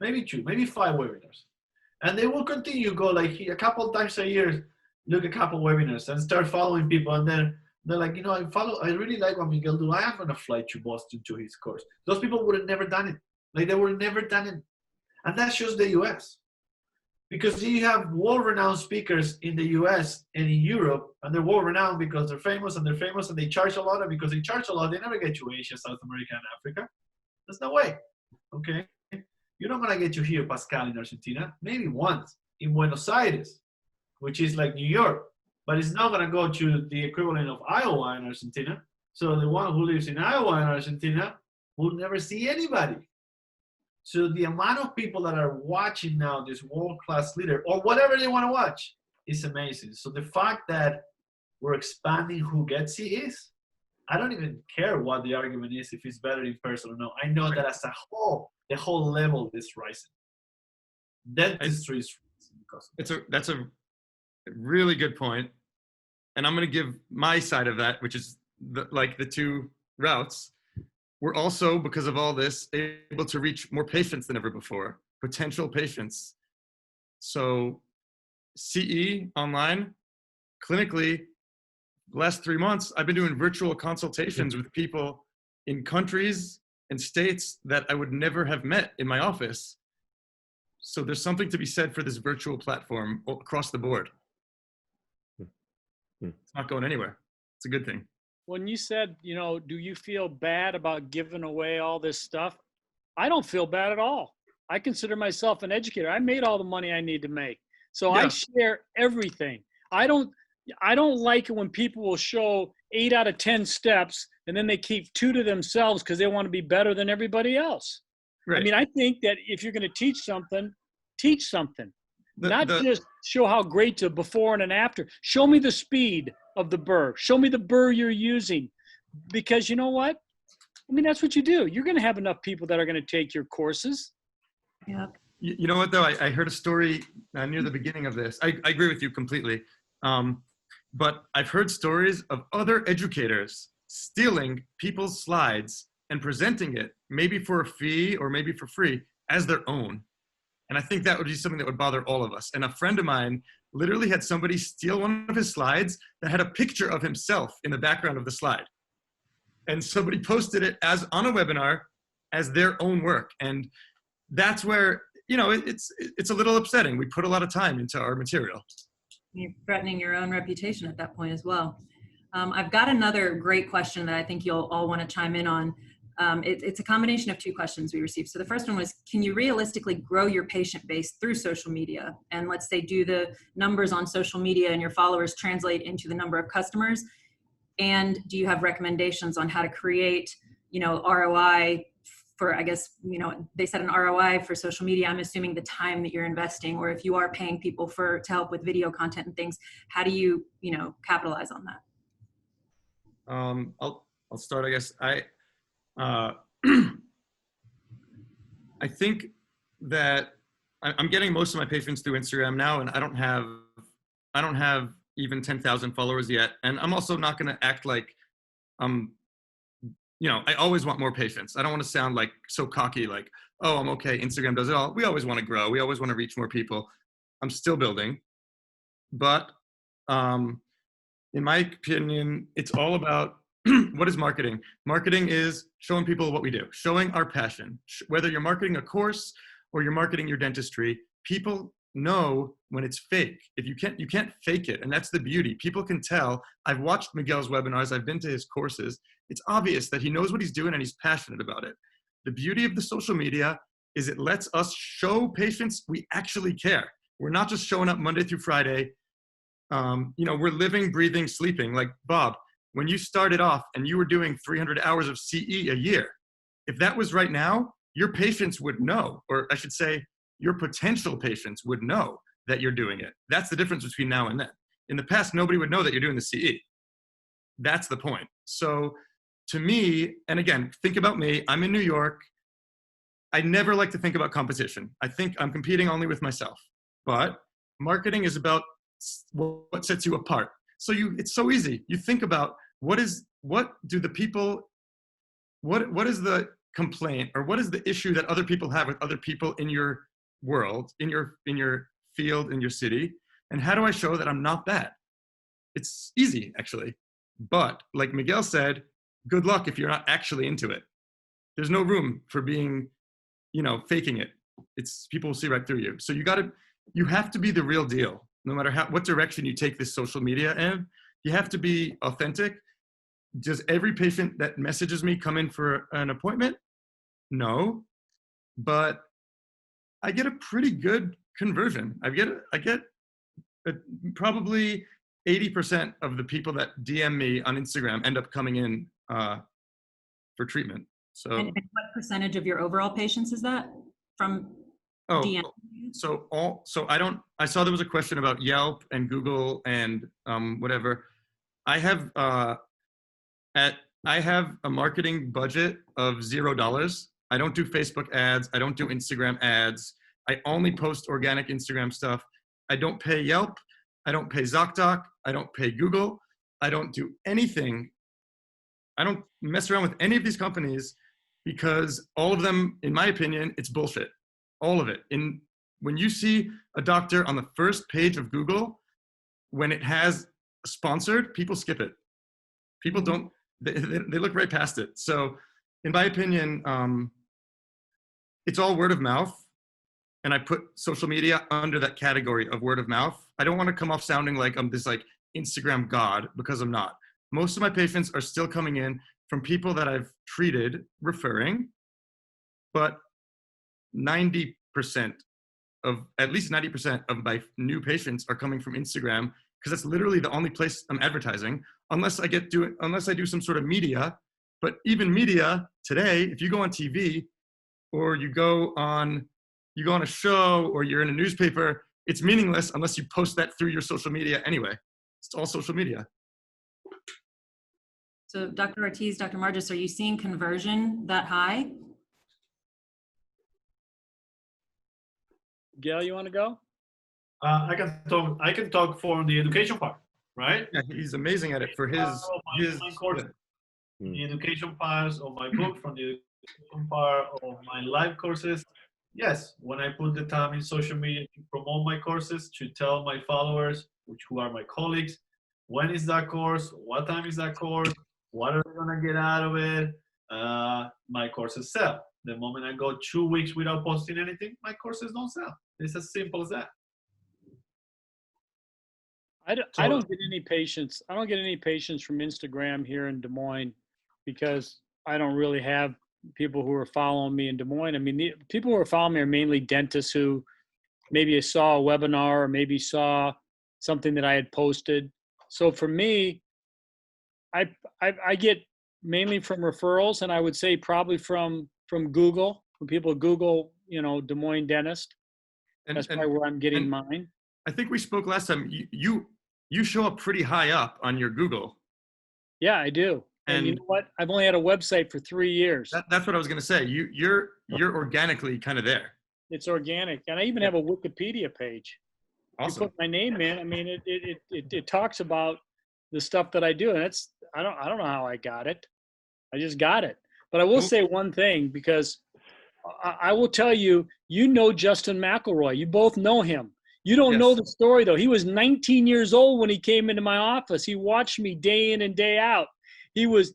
maybe 2, maybe 5 webinars, and they will continue go like a couple times a year, look a couple webinars and start following people, and then they're like, you know, I really like what Miguel do. I am gonna fly to Boston to his course. Those people would have never done it, like they would have never done it, and that shows the U.S. Because you have world-renowned speakers in the US and in Europe, and they're world-renowned because they're famous and they charge a lot, and because they charge a lot, they never get to Asia, South America, and Africa. There's no way, okay? You're not gonna get to hear Pascal in Argentina, maybe once in Buenos Aires, which is like New York, but it's not gonna go to the equivalent of Iowa in Argentina. So the one who lives in Iowa and Argentina will never see anybody. So the amount of people that are watching now this world-class leader or whatever they want to watch is amazing. So the fact that we're expanding who gets is, I don't even care what the argument is, if it's better in person or not. I know that as a whole, the whole level is rising. Dentistry is rising.
That's a really good point. And I'm going to give my side of that, which is the two routes. We're also, because of all this, able to reach more patients than ever before, potential patients. So CE online, clinically, the last 3 months, I've been doing virtual consultations with people in countries and states that I would never have met in my office. So there's something to be said for this virtual platform across the board. It's not going anywhere. It's a good thing.
When you said, you know, do you feel bad about giving away all this stuff? I don't feel bad at all. I consider myself an educator. I made all the money I need to make. So
Yeah.
I share everything. I don't like it when people will show 8 out of 10 steps and then they keep 2 to themselves because they want to be better than everybody else.
Right.
I mean, I think that if you're going to teach something, teach something. Not
The-
just show how great the before and an after. Show me the speed of the burr. Show me the burr you're using. Because you know what? I mean, that's what you do. You're going to have enough people that are going to take your courses.
Yep.
You know what though? I heard a story near the beginning of this. I agree with you completely. But I've heard stories of other educators stealing people's slides and presenting it, maybe for a fee or maybe for free, as their own. And I think that would be something that would bother all of us. And a friend of mine literally had somebody steal one of his slides that had a picture of himself in the background of the slide. And somebody posted it as on a webinar as their own work. And that's where, you know, it's a little upsetting. We put a lot of time into our material.
You're threatening your own reputation at that point as well. I've got another great question that I think you'll all want to chime in on. It's a combination of two questions we received. So the first one was, can you realistically grow your patient base through social media? And let's say, do the numbers on social media and your followers translate into the number of customers? And do you have recommendations on how to create, you know, ROI for, I guess, you know, they said an ROI for social media. I'm assuming the time that you're investing, or if you are paying people to help with video content and things, how do you, you know, capitalize on that?
I'll start, I guess. I think that I'm getting most of my patients through Instagram now, and I don't have even 10,000 followers yet. And I'm also not going to act like, you know, I always want more patients. I don't want to sound like so cocky, like, oh, I'm okay, Instagram does it all. We always want to grow. We always want to reach more people. I'm still building. But in my opinion, it's all about what is marketing? Marketing is showing people what we do, showing our passion. Whether you're marketing a course or you're marketing your dentistry, people know when it's fake. If you can't fake it. And that's the beauty. People can tell. I've watched Miguel's webinars. I've been to his courses. It's obvious that he knows what he's doing and he's passionate about it. The beauty of the social media is it lets us show patients we actually care. We're not just showing up Monday through Friday. You know, we're living, breathing, sleeping. Like Bob, when you started off and you were doing 300 hours of CE a year, if that was right now, your patients would know, or I should say, your potential patients would know that you're doing it. That's the difference between now and then. In the past, nobody would know that you're doing the CE. That's the point. So to me, and again, think about me, I'm in New York. I never like to think about competition. I think I'm competing only with myself. But marketing is about what sets you apart. So it's so easy. You think about what is the complaint, or what is the issue that other people have with other people in your world, in your field, in your city, and how do I show that I'm not that? It's easy, actually. But like Miguel said, good luck if you're not actually into it. There's no room for being, you know, faking it. It's people will see right through you. So you have to be the real deal. No matter what direction you take this social media in, you have to be authentic. Does every patient that messages me come in for an appointment? No, but I get a pretty good conversion. I get probably 80% of the people that DM me on Instagram end up coming in for treatment. So,
And what percentage of your overall patients is that from DM?
I saw there was a question about Yelp and Google and whatever. I have a marketing budget of $0. I don't do Facebook ads. I don't do Instagram ads. I only post organic Instagram stuff. I don't pay Yelp. I don't pay ZocDoc. I don't pay Google. I don't do anything. I don't mess around with any of these companies because all of them, in my opinion, it's bullshit. All of it. When you see a doctor on the first page of Google, when it has sponsored, people skip it. People don't, they look right past it. So in my opinion, it's all word of mouth. And I put social media under that category of word of mouth. I don't want to come off sounding like I'm this like Instagram god, because I'm not. Most of my patients are still coming in from people that I've treated, referring, but at least 90% of my new patients are coming from Instagram, because that's literally the only place I'm advertising, unless I do some sort of media. But even media today, if you go on TV or you go on a show or you're in a newspaper, it's meaningless unless you post that through your social media anyway. It's all social media.
So Dr. Ortiz, Dr. Margis, are you seeing conversion that high?
Gail, you want to go?
I can talk for the education part, right?
Yeah, he's amazing at it for his
My course, the education parts of my book, from the education part of my live courses. Yes, when I put the time in social media to promote my courses, to tell my followers, who are my colleagues, when is that course, what time is that course, what are they gonna get out of it, my courses sell. The moment I go 2 weeks without posting anything, my courses don't sell. It's as simple as that.
I don't get any patience. I don't get any patience from Instagram here in Des Moines because I don't really have people who are following me in Des Moines. I mean, the people who are following me are mainly dentists who maybe saw a webinar or maybe saw something that I had posted. So for me, I get mainly from referrals, and I would say probably from Google, when people Google, Des Moines dentist. That's probably where I'm getting mine.
I think we spoke last time. You show up pretty high up on your Google.
Yeah, I do. And you know what? I've only had a website for 3 years.
That's what I was going to say. You're organically kind of there.
It's organic, and I even have a Wikipedia page.
Awesome.
You put my name in. I mean, it talks about the stuff that I do, and I don't know how I got it. I just got it. But I will say one thing, because I will tell you, Justin McElroy. You both know him. You don't know the story, though. He was 19 years old when he came into my office. He watched me day in and day out.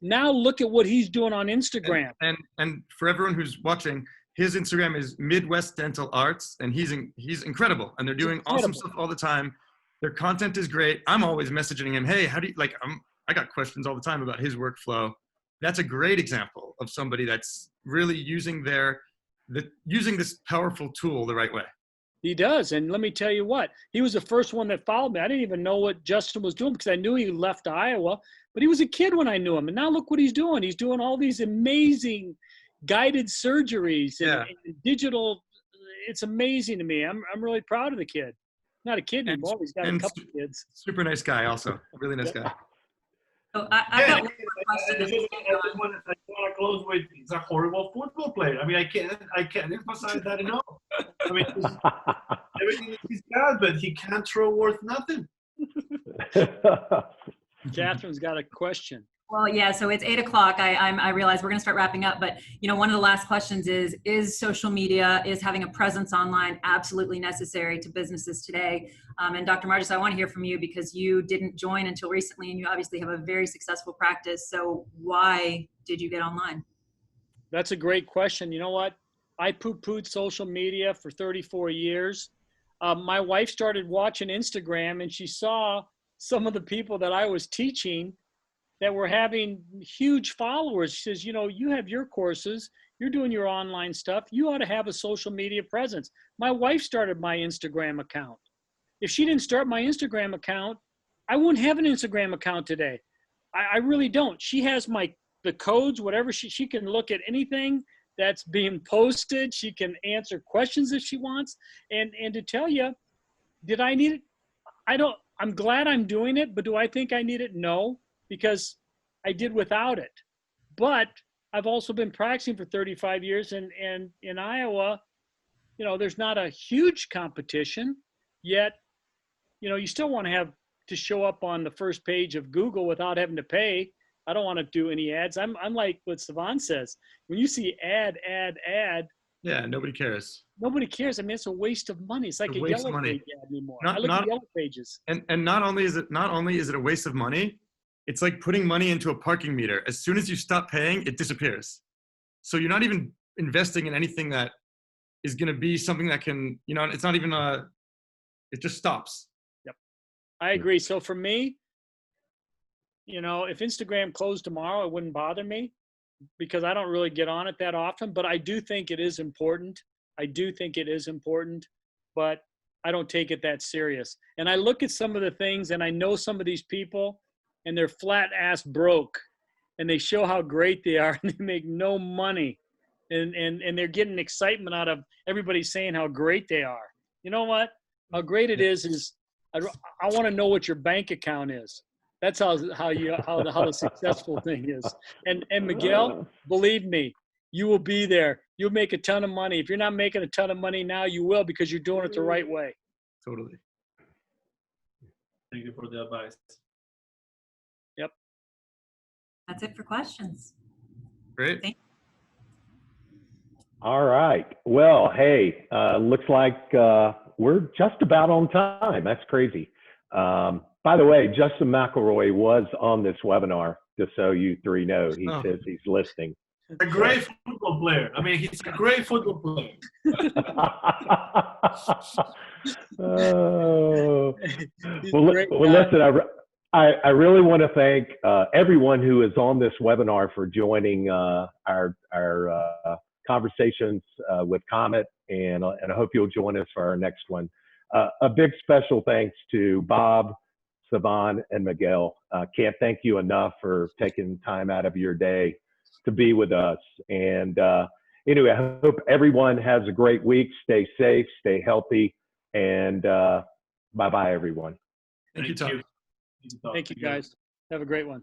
Now look at what he's doing on Instagram.
And for everyone who's watching, his Instagram is Midwest Dental Arts, and he's incredible. And they're doing awesome stuff all the time. Their content is great. I'm always messaging him, hey, how do you, I got questions all the time about his workflow. That's a great example of somebody that's really using this powerful tool the right way.
He does. And let me tell you what, he was the first one that followed me. I didn't even know what Justin was doing because I knew he left Iowa, but he was a kid when I knew him. And now look what he's doing. He's doing all these amazing guided surgeries and digital. It's amazing to me. I'm really proud of the kid. Not a kid anymore. He's got a couple kids.
Super nice guy also. A really nice guy.
So I got one more
I
question.
just want to close with, he's a horrible football player. I mean, I can't emphasize that enough. I mean, everything that he's got, but he can't throw worth nothing.
Catherine's got a question.
Well, yeah, so it's 8 o'clock. I realize we're going to start wrapping up, but one of the last questions is social media, is having a presence online absolutely necessary to businesses today? And Dr. Margis, I want to hear from you because you didn't join until recently and you obviously have a very successful practice. So why did you get online?
That's a great question. You know what? I poo-pooed social media for 34 years. My wife started watching Instagram and she saw some of the people that I was teaching that were having huge followers. She says, you have your courses, you're doing your online stuff, you ought to have a social media presence. My wife started my Instagram account. If she didn't start my Instagram account, I wouldn't have an Instagram account today. I really don't. She has the codes, whatever, she can look at anything that's being posted. She can answer questions if she wants. And to tell you, did I need it? I'm glad I'm doing it, but do I think I need it? No. Because I did without it. But I've also been practicing for 35 years, and in Iowa, there's not a huge competition, yet, you still want to have to show up on the first page of Google without having to pay. I don't want to do any ads. I'm like what Savan says. When you see ad,
yeah, nobody cares.
Nobody cares. I mean, it's a waste of money. It's like a Yellow Page ad anymore. I look at Yellow Pages.
And not only is it a waste of money, it's like putting money into a parking meter. As soon as you stop paying, it disappears. So you're not even investing in anything that is going to be something that can, it's not even it just stops.
Yep. I agree. So for me, if Instagram closed tomorrow, it wouldn't bother me because I don't really get on it that often, but I do think it is important. But I don't take it that serious. And I look at some of the things and I know some of these people and they're flat ass broke and they show how great they are and they make no money and they're getting excitement out of everybody saying how great they are. You know what? How great it is I want to know what your bank account is. That's how the successful thing is. And Miguel, believe me, you will be there. You'll make a ton of money. If you're not making a ton of money now, you will, because you're doing it the right way.
Totally.
Thank you for the advice.
That's it for questions.
Great.
All right. Well, hey, looks like we're just about on time. That's crazy. By the way, Justin McElroy was on this webinar, just so you three know. He says he's listening.
A great football player. I mean, he's a great football player.
Oh.
He's
Well,
a great guy.
listen, I really want to thank everyone who is on this webinar for joining our conversations with Comet, and I hope you'll join us for our next one. A big special thanks to Bob, Savan, and Miguel. Can't thank you enough for taking time out of your day to be with us. And anyway, I hope everyone has a great week. Stay safe, stay healthy, and bye-bye, everyone.
Thank you, Tom.
Thank you, guys. Have a great one.